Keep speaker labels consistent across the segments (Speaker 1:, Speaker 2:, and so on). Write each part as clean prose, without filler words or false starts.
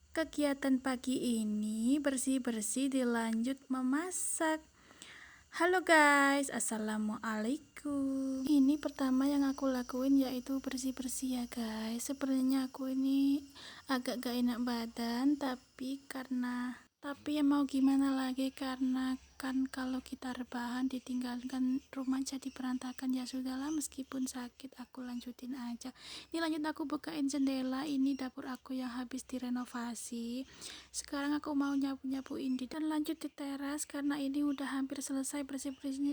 Speaker 1: Kegiatan pagi ini bersih-bersih dilanjut memasak. Halo guys, assalamualaikum. Ini pertama yang aku lakuin yaitu bersih-bersih ya guys. Sebenarnya aku ini agak gak enak badan, tapi ya mau gimana lagi, karena kan kalau kita rebahan ditinggalkan rumah jadi berantakan, ya sudahlah, meskipun sakit aku lanjutin aja. Ini lanjut aku bukain jendela, ini dapur aku yang habis direnovasi. Sekarang aku mau nyapu-nyapuin dan lanjut di teras karena ini udah hampir selesai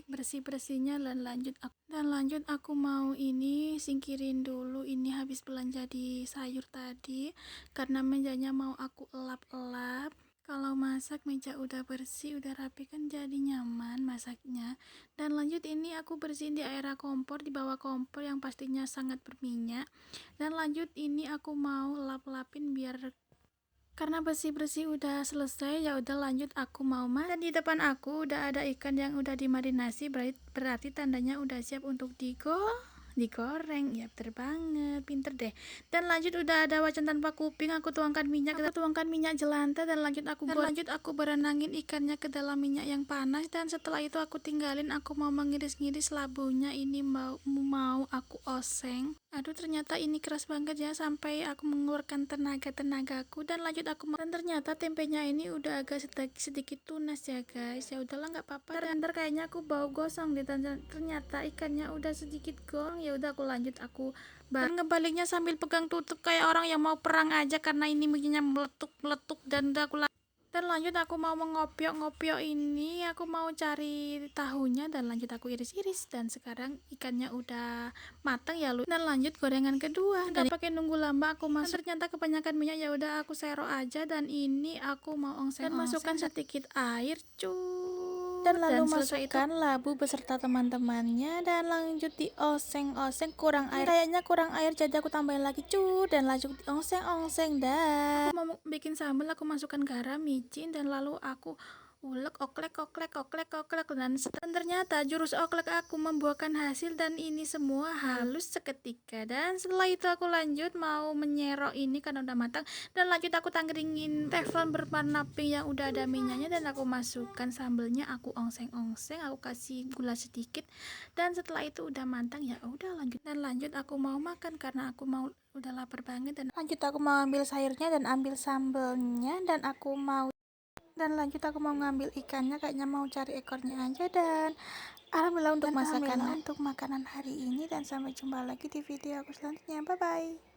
Speaker 1: bersih-bersihnya, dan lanjut aku mau ini singkirin dulu, ini habis belanja di sayur tadi karena mejanya mau aku elap-elap. Kalau masak meja udah bersih, udah rapi, kan jadi nyaman masaknya. Dan lanjut ini aku bersihin di area kompor, di bawah kompor yang pastinya sangat berminyak. Dan lanjut ini aku mau lap-lapin karena bersih-bersih udah selesai, ya udah lanjut aku mau masak. Dan di depan aku udah ada ikan yang udah dimarinasi, berarti tandanya udah siap untuk digoreng. Ya bener banget, pinter deh. Dan lanjut udah ada wajan tanpa kuping, aku tuangkan minyak jelantah, dan lanjut aku berenangin ikannya ke dalam minyak yang panas. Dan setelah itu aku tinggalin, aku mau mengiris-ngiris labunya, ini mau aku oseng. Aduh, ternyata ini keras banget ya, sampai aku mengeluarkan tenagaku. Dan lanjut dan ternyata tempenya ini udah agak sedikit tunas ya guys. Ya udahlah, nggak apa-apa. Dan kayaknya aku bau gosong deh, dan ternyata ikannya udah sedikit gong. Ya udah, aku ngebaliknya sambil pegang tutup kayak orang yang mau perang aja, karena ini minyaknya meletuk, dan lanjut aku mau mengopiok ini, aku mau cari tahunya, dan lanjut aku iris-iris. Dan sekarang ikannya udah matang ya, dan lanjut gorengan kedua, nggak pakai nunggu lama aku masuk. Dan ternyata kebanyakan minyak, ya udah aku serok aja, dan ini aku mau ongseng dan masukkan sedikit air dan lalu masukkan labu beserta teman-temannya, dan lanjut dioseng-oseng. Kayaknya kurang air, jadi aku tambahin lagi dan lanjut dioseng-oseng. Dan aku mau bikin sambal, aku masukkan garam, micin, dan lalu aku ulek, oklek, dan ternyata jurus oklek aku membuahkan hasil, dan ini semua halus seketika. Dan setelah itu aku lanjut mau menyerok ini karena udah matang, dan lanjut aku tangkringin teflon berwarna pink yang udah ada minyaknya, dan aku masukkan sambelnya, aku ongseng-ongseng, aku kasih gula sedikit. Dan setelah itu udah matang, ya udah lanjut aku mau makan karena aku mau udah lapar banget. Dan lanjut aku mau ambil sayurnya dan ambil sambelnya, dan lanjut aku mau ngambil ikannya, kayaknya mau cari ekornya aja. Dan alhamdulillah untuk makanan hari ini, dan sampai jumpa lagi di video aku selanjutnya. Bye bye.